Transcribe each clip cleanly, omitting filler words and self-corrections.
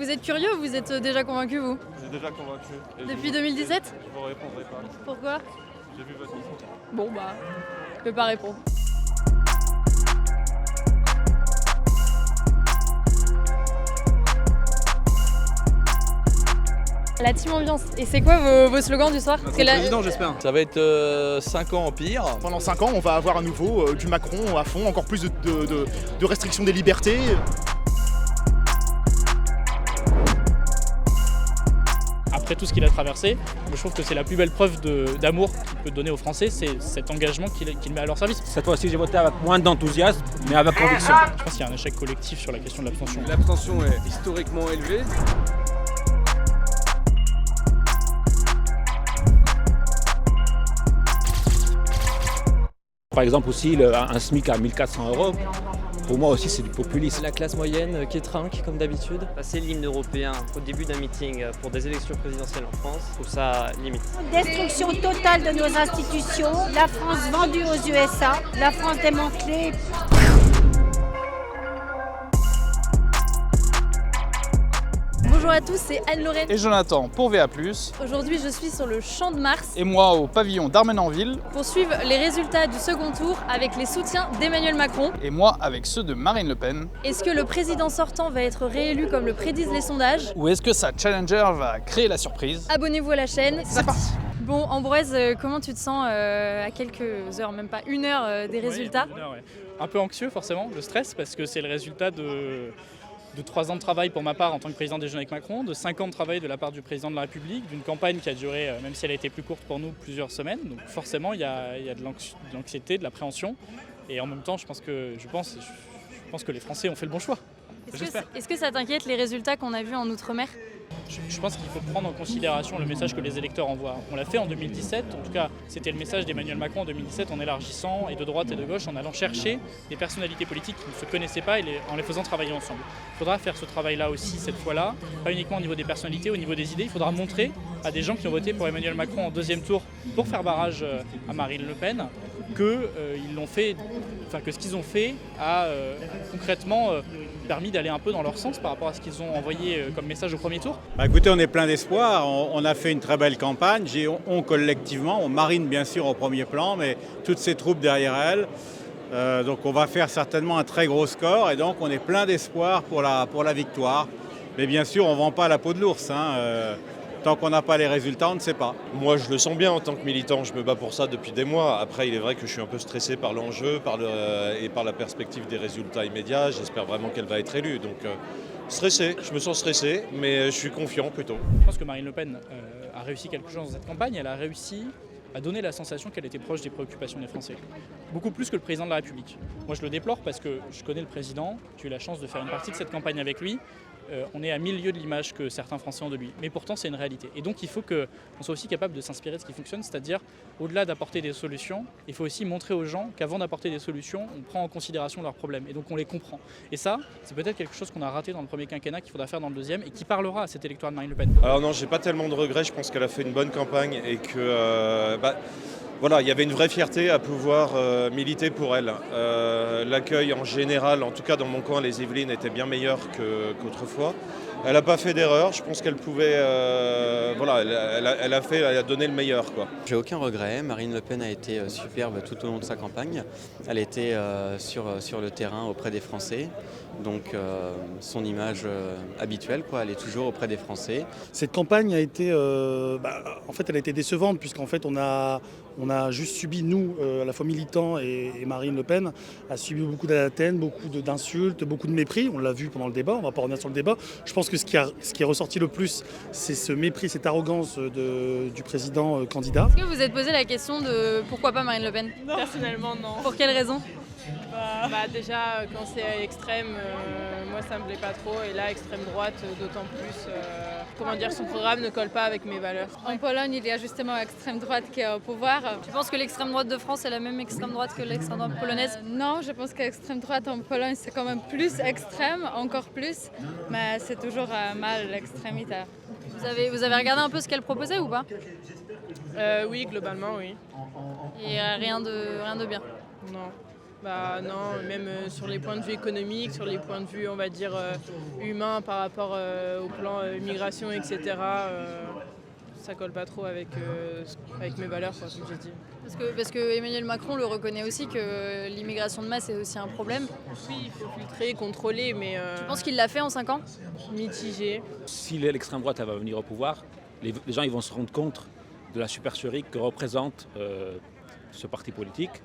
Vous êtes curieux ou vous êtes déjà convaincu, vous? J'ai déjà convaincu. Depuis 2017? Je vous répondrai pas. Pourquoi? J'ai vu votre question. Bon bah, je peux pas répondre. La team ambiance. Et c'est quoi vos slogans du soir? Président, j'espère. Ça va être 5 ans en pire. Pendant 5 ans, on va avoir à nouveau du Macron à fond, encore plus de restrictions des libertés. Après tout ce qu'il a traversé, je trouve que c'est la plus belle preuve d'amour qu'il peut donner aux Français, c'est cet engagement qu'il met à leur service. Cette fois-ci, j'ai voté avec moins d'enthousiasme, mais avec conviction. Je pense qu'il y a un échec collectif sur la question de l'abstention. L'abstention est historiquement élevée. Par exemple aussi, un SMIC à 1 400 €, pour moi aussi c'est du populisme. La classe moyenne qui trinque comme d'habitude. Passer l'hymne européen au début d'un meeting pour des élections présidentielles en France, je trouve ça limite. Destruction totale de nos institutions, la France vendue aux USA, la France démantelée. Bonjour à tous, c'est Anne-Lorraine. Et Jonathan pour VA+. Aujourd'hui, je suis sur le Champ de Mars Et moi au pavillon d'Armenonville. pour suivre les résultats du second tour avec les soutiens d'Emmanuel Macron. Et moi avec ceux de Marine Le Pen. Est-ce que le président sortant va être réélu comme le prédisent les sondages? Ou est-ce que sa challenger va créer la surprise? Abonnez-vous à la chaîne. C'est parti. Bon, Ambroise, comment tu te sens à quelques heures, même pas une heure des résultats? Oui, ouais. Un peu anxieux forcément, le stress, parce que c'est le résultat de 3 ans de travail pour ma part en tant que président des Jeunes avec Macron, de 5 ans de travail de la part du président de la République, d'une campagne qui a duré, même si elle a été plus courte pour nous, plusieurs semaines. Donc forcément, il y a de l'anxiété, de l'appréhension. Et en même temps, je pense que les Français ont fait le bon choix. Est-ce que ça t'inquiète les résultats qu'on a vus en Outre-mer? Je pense qu'il faut prendre en considération le message que les électeurs envoient. On l'a fait en 2017, en tout cas c'était le message d'Emmanuel Macron en 2017 en élargissant et de droite et de gauche, en allant chercher des personnalités politiques qui ne se connaissaient pas et en les faisant travailler ensemble. Il faudra faire ce travail-là aussi cette fois-là, pas uniquement au niveau des personnalités, au niveau des idées. Il faudra montrer à des gens qui ont voté pour Emmanuel Macron en deuxième tour pour faire barrage à Marine Le Pen que ce qu'ils ont fait a concrètement permis d'aller un peu dans leur sens par rapport à ce qu'ils ont envoyé comme message au premier tour. Écoutez, on est plein d'espoir, on a fait une très belle campagne, on collectivement, on Marine bien sûr au premier plan, mais toutes ces troupes derrière elle. Donc on va faire certainement un très gros score et donc on est plein d'espoir pour la victoire. Mais bien sûr, on ne vend pas la peau de l'ours. Tant qu'on n'a pas les résultats, on ne sait pas. Moi, je le sens bien en tant que militant. Je me bats pour ça depuis des mois. Après, il est vrai que je suis un peu stressé par l'enjeu et par la perspective des résultats immédiats. J'espère vraiment qu'elle va être élue. Donc, stressé. Je me sens stressé, mais je suis confiant plutôt. Je pense que Marine Le Pen a réussi quelque chose dans cette campagne. Elle a réussi à donner la sensation qu'elle était proche des préoccupations des Français. Beaucoup plus que le président de la République. Moi, je le déplore parce que je connais le président. J'ai eu la chance de faire une partie de cette campagne avec lui. On est à 1000 lieues de l'image que certains Français ont de lui. Mais pourtant, c'est une réalité. Et donc, il faut qu'on soit aussi capable de s'inspirer de ce qui fonctionne, c'est-à-dire, au-delà d'apporter des solutions, il faut aussi montrer aux gens qu'avant d'apporter des solutions, on prend en considération leurs problèmes. Et donc, on les comprend. Et ça, c'est peut-être quelque chose qu'on a raté dans le premier quinquennat, qu'il faudra faire dans le deuxième, et qui parlera à cet électorat de Marine Le Pen. Alors non, j'ai pas tellement de regrets. Je pense qu'elle a fait une bonne campagne et que... Voilà, il y avait une vraie fierté à pouvoir militer pour elle. L'accueil en général, en tout cas dans mon coin, les Yvelines, était bien meilleur qu'autrefois. Elle n'a pas fait d'erreur, je pense qu'elle pouvait... elle a donné le meilleur, quoi. J'ai aucun regret, Marine Le Pen a été superbe tout au long de sa campagne. Elle était sur le terrain auprès des Français, donc son image habituelle, elle est toujours auprès des Français. Cette campagne a été, en fait, elle a été décevante puisqu'en fait on a juste subi, nous, à la fois militants et Marine Le Pen, a subi beaucoup d'anathèmes, beaucoup d'insultes, beaucoup de mépris. On l'a vu pendant le débat, on ne va pas revenir sur le débat. Je pense que ce qui est ressorti le plus, c'est ce mépris, cette arrogance du président candidat. Est-ce que vous vous êtes posé la question de pourquoi pas Marine Le Pen? Non. Personnellement, non. Pour quelle raison? Déjà, quand c'est extrême, moi ça me plaît pas trop. Et là, extrême droite, d'autant plus. Son programme ne colle pas avec mes valeurs. En Pologne, il y a justement l'extrême droite qui est au pouvoir. Tu penses que l'extrême droite de France est la même extrême droite que l'extrême droite polonaise? Non, je pense que l'extrême droite en Pologne, c'est quand même plus extrême, encore plus. Mais c'est toujours mal l'extrémité. Vous avez regardé un peu ce qu'elle proposait ou pas? Oui, globalement, oui. Et rien de bien? Non. Bah non, même sur les points de vue économiques, sur les points de vue, on va dire, humains par rapport au plan migration, etc. Ça colle pas trop avec mes valeurs, quoi, comme j'ai dit. Parce que Emmanuel Macron le reconnaît aussi que l'immigration de masse est aussi un problème. Oui, il faut filtrer, contrôler, mais... Tu penses qu'il l'a fait en 5 ans? Mitigé. Si l'extrême droite va venir au pouvoir, les gens ils vont se rendre compte de la supercherie que représente ce parti politique.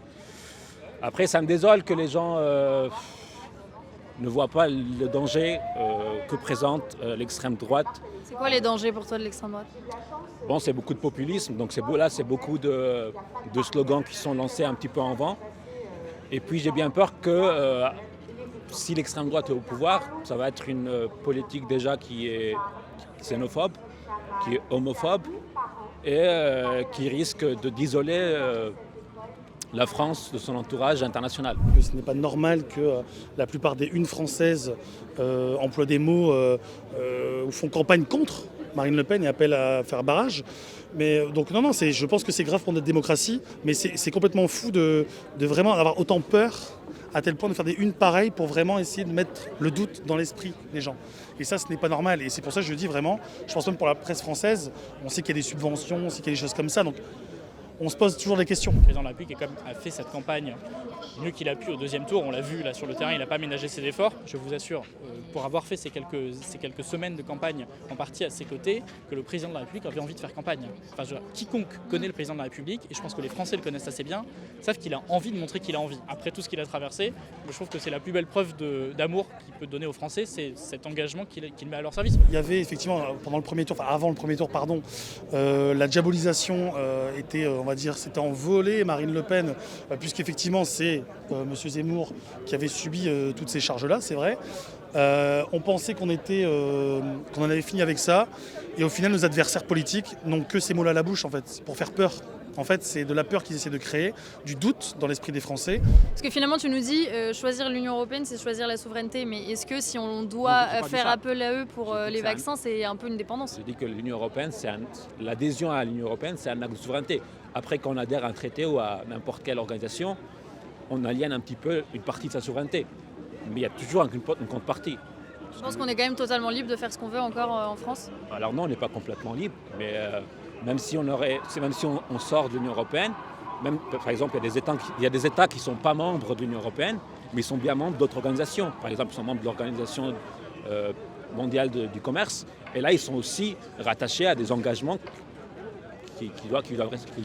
Après, ça me désole que les gens ne voient pas le danger que présente l'extrême droite. C'est quoi les dangers pour toi de l'extrême droite? Bon, c'est beaucoup de populisme, donc c'est beaucoup de slogans qui sont lancés un petit peu en vent. Et puis j'ai bien peur que si l'extrême droite est au pouvoir, ça va être une politique déjà qui est xénophobe, qui est homophobe et qui risque d'isoler la France de son entourage international. Ce n'est pas normal que la plupart des unes françaises emploient des mots ou font campagne contre Marine Le Pen et appellent à faire barrage. Mais donc non, je pense que c'est grave pour notre démocratie, mais c'est complètement fou de vraiment avoir autant peur à tel point de faire des unes pareilles pour vraiment essayer de mettre le doute dans l'esprit des gens. Et ça, ce n'est pas normal. Et c'est pour ça que je dis vraiment, je pense même pour la presse française, on sait qu'il y a des subventions, on sait qu'il y a des choses comme ça. Donc, on se pose toujours des questions. Le président de la République a fait cette campagne mieux qu'il a pu au deuxième tour. On l'a vu là sur le terrain, il n'a pas ménagé ses efforts. Je vous assure, pour avoir fait ces quelques semaines de campagne en partie à ses côtés, que le président de la République avait envie de faire campagne. Enfin, quiconque connaît le président de la République, et je pense que les Français le connaissent assez bien, savent qu'il a envie de montrer qu'il a envie. Après tout ce qu'il a traversé, je trouve que c'est la plus belle preuve d'amour qu'il peut donner aux Français, c'est cet engagement qu'il met à leur service. Il y avait effectivement, avant le premier tour, la diabolisation était, on va dire, c'était envolé Marine Le Pen, puisqu'effectivement c'est M. Zemmour qui avait subi toutes ces charges-là, c'est vrai. On pensait qu'on en avait fini avec ça, et au final nos adversaires politiques n'ont que ces mots-là à la bouche en fait, pour faire peur. En fait, c'est de la peur qu'ils essaient de créer, du doute dans l'esprit des Français. Parce que finalement, tu nous dis, choisir l'Union européenne, c'est choisir la souveraineté. Mais est-ce que si on doit faire appel à eux pour les vaccins, c'est un peu une dépendance? Je dis que l'Union européenne, l'adhésion à l'Union européenne, c'est un acte de souveraineté. Après, quand on adhère à un traité ou à n'importe quelle organisation, on aliène un petit peu une partie de sa souveraineté. Mais il y a toujours une contrepartie. Je pense qu'on est quand même totalement libre de faire ce qu'on veut encore en France. Alors non, on n'est pas complètement libre, mais même si on sort de l'Union européenne, même, par exemple, il y a des États qui ne sont pas membres de l'Union européenne, mais ils sont bien membres d'autres organisations. Par exemple, ils sont membres de l'Organisation mondiale du commerce, et là, ils sont aussi rattachés à des engagements qu'ils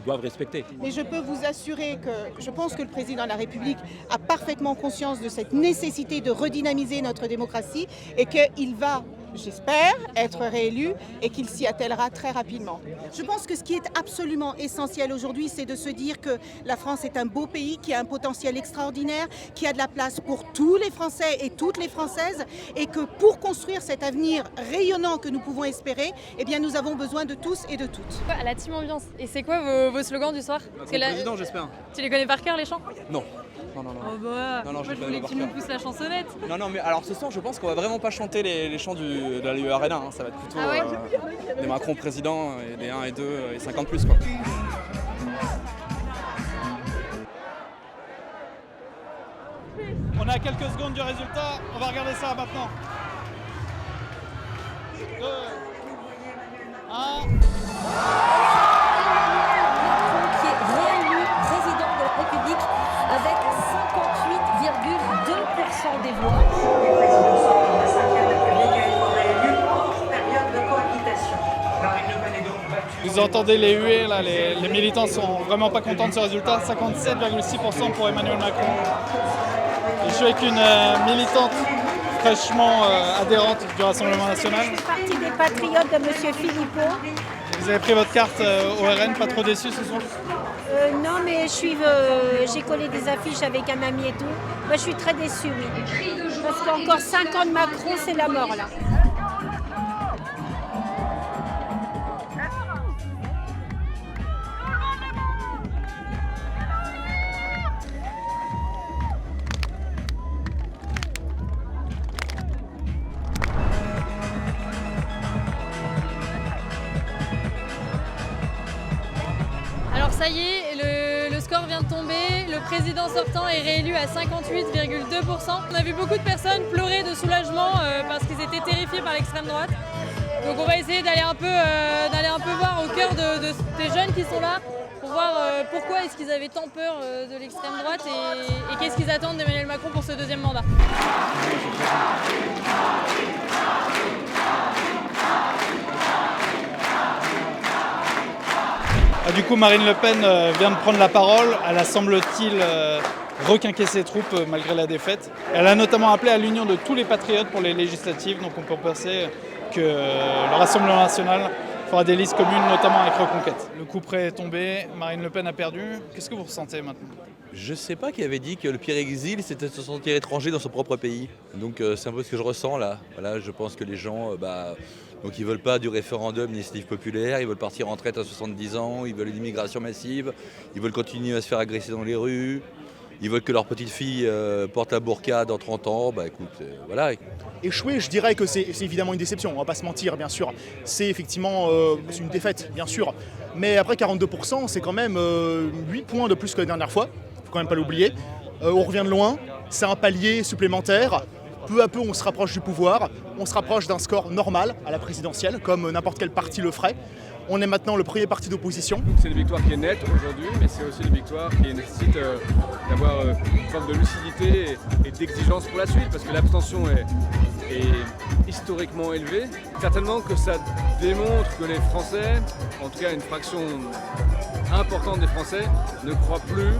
doivent respecter. Mais je peux vous assurer que je pense que le président de la République a parfaitement conscience de cette nécessité de redynamiser notre démocratie et qu'il va, j'espère, être réélu et qu'il s'y attellera très rapidement. Je pense que ce qui est absolument essentiel aujourd'hui, c'est de se dire que la France est un beau pays qui a un potentiel extraordinaire, qui a de la place pour tous les Français et toutes les Françaises, et que pour construire cet avenir rayonnant que nous pouvons espérer, eh bien nous avons besoin de tous et de toutes. À la team ambiance. Et c'est quoi vos slogans du soir? Parce que président, j'espère. Tu les connais par cœur, les chants? Non. Oh bah, non, moi je voulais que tu nous pousses la chansonnette. Non, mais alors ce soir, je pense qu'on va vraiment pas chanter les chants de la LU Arena. Hein. Ça va être plutôt des Macron président, et des 1 et 2 et 50 plus quoi. On est à quelques secondes du résultat, on va regarder ça maintenant. 2, 1... qui est réélu président de la République avec 58,2% des voix. Le président sort de la 5e République et une fois réélu en période de cohabitation. Marine Le Pen est donc battue. Vous entendez les huées là, les militants sont vraiment pas contents de ce résultat. 57,6% pour Emmanuel Macron. Et je suis avec une militante fraîchement adhérente du Rassemblement national. Je fais partie des patriotes de M. Philippot. Vous avez pris votre carte au RN, pas trop déçu ce soir? Non, mais j'ai collé des affiches avec un ami et tout. Moi, je suis très déçue, oui. Parce qu'encore 5 ans de Macron, c'est la mort, là. Alors ça y est, le score score vient de tomber, le président sortant est réélu à 58,2%. On a vu beaucoup de personnes pleurer de soulagement parce qu'ils étaient terrifiés par l'extrême droite. Donc on va essayer d'aller un peu voir au cœur des jeunes qui sont là pour voir pourquoi est-ce qu'ils avaient tant peur de l'extrême droite et qu'est-ce qu'ils attendent d'Emmanuel Macron pour ce deuxième mandat. Du coup, Marine Le Pen vient de prendre la parole. Elle a, semble-t-il, requinqué ses troupes malgré la défaite. Elle a notamment appelé à l'union de tous les patriotes pour les législatives. Donc on peut penser que le Rassemblement national fera des listes communes, notamment avec Reconquête. Le coup près est tombé, Marine Le Pen a perdu. Qu'est-ce que vous ressentez maintenant ? Je sais pas qui avait dit que le pire exil, c'était de se sentir étranger dans son propre pays. Donc c'est un peu ce que je ressens là. Voilà, je pense que les gens, donc ils veulent pas du référendum d'initiative populaire, ils veulent partir en retraite à 70 ans, ils veulent une immigration massive, ils veulent continuer à se faire agresser dans les rues, ils veulent que leur petite fille porte la burqa dans 30 ans. Voilà. Échouer, je dirais que c'est évidemment une déception, on va pas se mentir, bien sûr. C'est effectivement c'est une défaite, bien sûr. Mais après 42%, c'est quand même 8 points de plus que la dernière fois. Faut quand même pas l'oublier. On revient de loin, c'est un palier supplémentaire. Peu à peu, on se rapproche du pouvoir, on se rapproche d'un score normal à la présidentielle, comme n'importe quel parti le ferait. On est maintenant le premier parti d'opposition. C'est une victoire qui est nette aujourd'hui, mais c'est aussi une victoire qui nécessite d'avoir une forme de lucidité et d'exigence pour la suite, parce que l'abstention est historiquement élevée. Certainement que ça démontre que les Français, en tout cas une fraction importante des Français, ne croient plus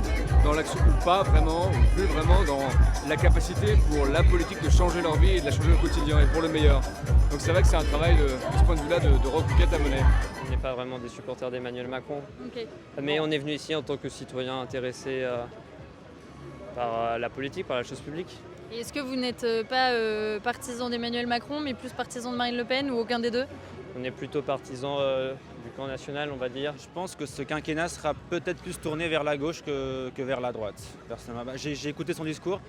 dans l'action, ou pas vraiment, ou plus vraiment dans la capacité pour la politique de changer leur vie et de la changer au quotidien et pour le meilleur. Donc c'est vrai que c'est un travail de ce point de vue-là de reconquête à mener. On n'est pas vraiment des supporters d'Emmanuel Macron, Okay. mais on est venu ici en tant que citoyen intéressé par la politique, par la chose publique. Et est-ce que vous n'êtes pas partisan d'Emmanuel Macron, mais plus partisan de Marine Le Pen ou aucun des deux ? On est plutôt partisan du camp national, on va dire. Je pense que ce quinquennat sera peut-être plus tourné vers la gauche que vers la droite. Personnellement, j'ai écouté son discours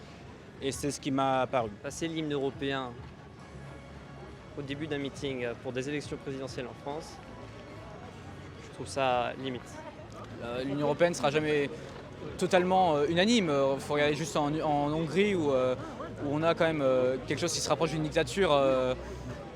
et c'est ce qui m'a paru. Passer l'hymne européen au début d'un meeting pour des élections présidentielles en France, je trouve ça limite. L'Union européenne ne sera jamais totalement unanime. Il faut regarder juste en Hongrie où on a quand même quelque chose qui se rapproche d'une dictature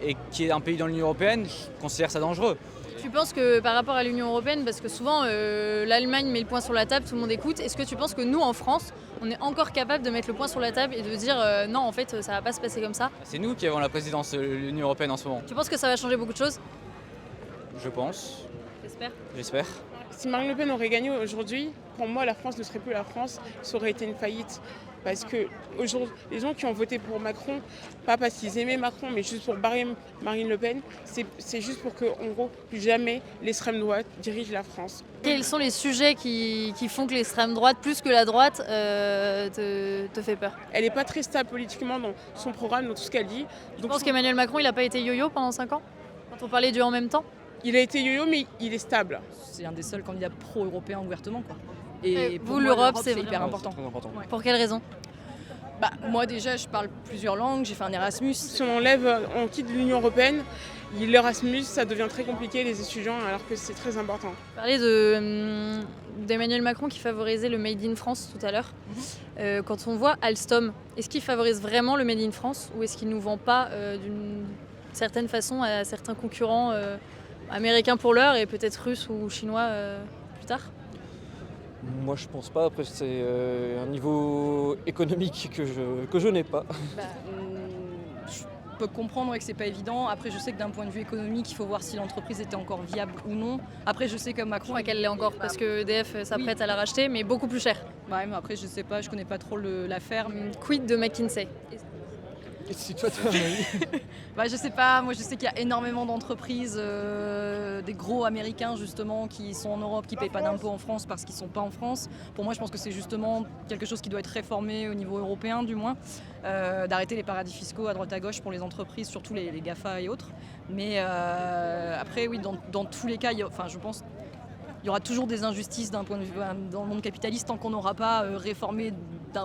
et qui est un pays dans l'Union européenne. Je considère ça dangereux. Tu penses que par rapport à l'Union européenne, parce que souvent l'Allemagne met le poing sur la table, tout le monde écoute, est-ce que tu penses que nous en France, on est encore capable de mettre le poing sur la table et de dire non en fait ça va pas se passer comme ça ? C'est nous qui avons la présidence de l'Union européenne en ce moment. Tu penses que ça va changer beaucoup de choses ? Je pense. J'espère. J'espère. Si Marine Le Pen aurait gagné aujourd'hui, pour moi la France ne serait plus la France, ça aurait été une faillite. Parce que aujourd'hui, les gens qui ont voté pour Macron, pas parce qu'ils aimaient Macron, mais juste pour barrer Marine Le Pen, c'est juste pour que, en gros, plus jamais l'extrême droite dirige la France. Quels sont les sujets qui font que l'extrême droite, plus que la droite, te fait peur ? Elle n'est pas très stable politiquement dans son programme, dans tout ce qu'elle dit. Tu penses qu'Emmanuel Macron, il n'a pas été yo-yo pendant 5 ans ? Quand on parlait du en même temps ? Il a été yo-yo, mais il est stable. C'est un des seuls candidats pro-européens ouvertement, quoi. Et vous, l'Europe, c'est hyper important. Ouais. Pour quelle raison ? Moi déjà, je parle plusieurs langues, j'ai fait un Erasmus. Si on quitte l'Union européenne, l'Erasmus, ça devient très compliqué, les étudiants, alors que c'est très important. Tu parlais d'Emmanuel Macron qui favorisait le Made in France tout à l'heure. Quand on voit Alstom, est-ce qu'il favorise vraiment le Made in France ou est-ce qu'il ne nous vend pas d'une certaine façon à certains concurrents américains pour l'heure et peut-être russes ou chinois plus tard ? Moi je pense pas, après c'est un niveau économique que je n'ai pas. Je peux comprendre que c'est pas évident, après je sais que d'un point de vue économique il faut voir si l'entreprise était encore viable ou non. Après je sais que Macron... qu'elle l'est encore parce que EDF s'apprête à la racheter mais beaucoup plus cher. Ouais, mais après je sais pas, je connais pas trop l'affaire. Quid de McKinsey ? Et si toi tu as un avis ? Je sais pas, moi je sais qu'il y a énormément d'entreprises, des gros américains justement qui sont en Europe, qui payent pas d'impôts en France parce qu'ils sont pas en France. Pour moi je pense que c'est justement quelque chose qui doit être réformé au niveau européen du moins, d'arrêter les paradis fiscaux à droite à gauche pour les entreprises, surtout les GAFA et autres. Mais après oui, dans tous les cas, je pense il y aura toujours des injustices d'un point de vue dans le monde capitaliste tant qu'on n'aura pas réformé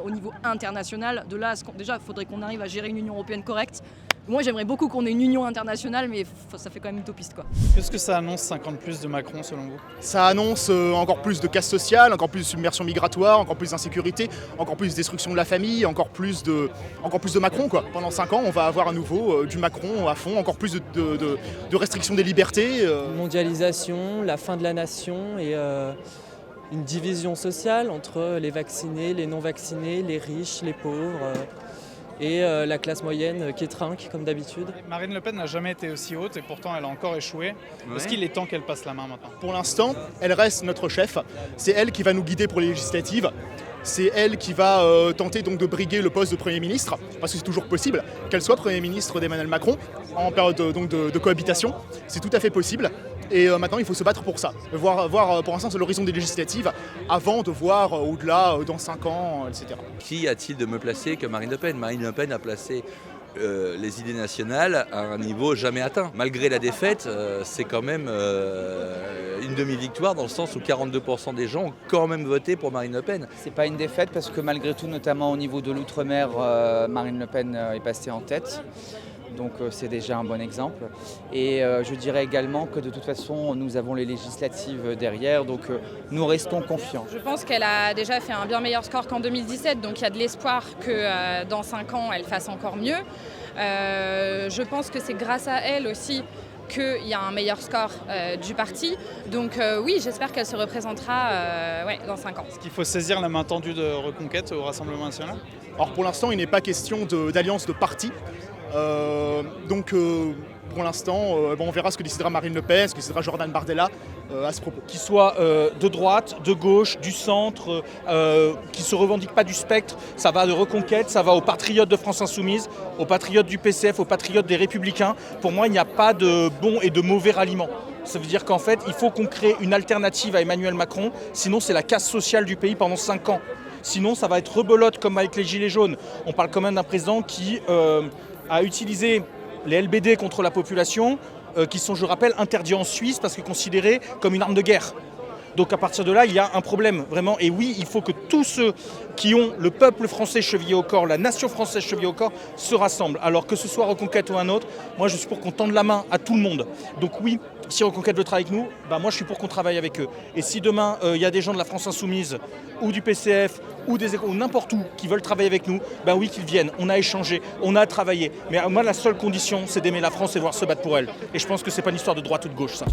au niveau international. De là, déjà, il faudrait qu'on arrive à gérer une Union européenne correcte Moi j'aimerais beaucoup qu'on ait une union internationale, mais ça fait quand même utopiste quoi. Qu'est-ce que ça annonce 50 plus de Macron selon vous? Ça annonce encore plus de casse sociale, encore plus de submersion migratoire, encore plus d'insécurité, encore plus de destruction de la famille, encore plus de Macron quoi. Pendant 5 ans, on va avoir à nouveau du Macron à fond, encore plus de restrictions des libertés. Mondialisation, la fin de la nation et une division sociale entre les vaccinés, les non vaccinés, les riches, les pauvres. Et la classe moyenne qui trinque comme d'habitude. Marine Le Pen n'a jamais été aussi haute et pourtant elle a encore échoué. Est-ce qu'il est temps qu'elle passe la main maintenant? Pour l'instant, elle reste notre chef. C'est elle qui va nous guider pour les législatives. C'est elle qui va tenter donc de briguer le poste de Premier ministre, parce que c'est toujours possible qu'elle soit Premier ministre d'Emmanuel Macron en période donc de cohabitation. C'est tout à fait possible. Et maintenant, il faut se battre pour ça. Voir pour l'instant, c'est l'horizon des législatives, avant de voir au-delà, dans 5 ans, etc. Qui a-t-il de me placer que Marine Le Pen? Marine Le Pen a placé les idées nationales à un niveau jamais atteint. Malgré la défaite, c'est quand même une demi-victoire dans le sens où 42% des gens ont quand même voté pour Marine Le Pen. C'est pas une défaite parce que malgré tout, notamment au niveau de l'outre-mer, Marine Le Pen est passée en tête. Donc c'est déjà un bon exemple. Et je dirais également que de toute façon, nous avons les législatives derrière, donc nous restons confiants. Je pense qu'elle a déjà fait un bien meilleur score qu'en 2017, donc il y a de l'espoir que dans 5 ans, elle fasse encore mieux. Je pense que c'est grâce à elle aussi qu'il y a un meilleur score du parti. Donc oui, j'espère qu'elle se représentera dans 5 ans. Est-ce qu'il faut saisir la main tendue de Reconquête au Rassemblement national? Alors pour l'instant, il n'est pas question d'alliance de partis. Pour l'instant, on verra ce que décidera Marine Le Pen, ce que décidera Jordan Bardella à ce propos. Qu'il soit de droite, de gauche, du centre, qui ne se revendique pas du spectre, ça va de Reconquête, ça va aux patriotes de France Insoumise, aux patriotes du PCF, aux patriotes des Républicains. Pour moi, il n'y a pas de bon et de mauvais ralliement. Ça veut dire qu'en fait, il faut qu'on crée une alternative à Emmanuel Macron, sinon c'est la casse sociale du pays pendant 5 ans. Sinon, ça va être rebelote comme avec les Gilets jaunes. On parle quand même d'un président qui a utilisé les LBD contre la population, qui sont, je rappelle, interdits en Suisse parce que considérés comme une arme de guerre. Donc à partir de là, il y a un problème, vraiment. Et oui, il faut que tous ceux qui ont le peuple français chevillé au corps, la nation française chevillée au corps, se rassemblent. Alors que ce soit Reconquête ou un autre, moi je suis pour qu'on tende la main à tout le monde. Donc oui, si Reconquête veut travailler avec nous, moi je suis pour qu'on travaille avec eux. Et si demain, il y a des gens de la France Insoumise, ou du PCF, ou n'importe où, qui veulent travailler avec nous, oui, qu'ils viennent. On a échangé, on a travaillé. Mais moi, la seule condition, c'est d'aimer la France et de voir se battre pour elle. Et je pense que c'est pas une histoire de droite ou de gauche, ça.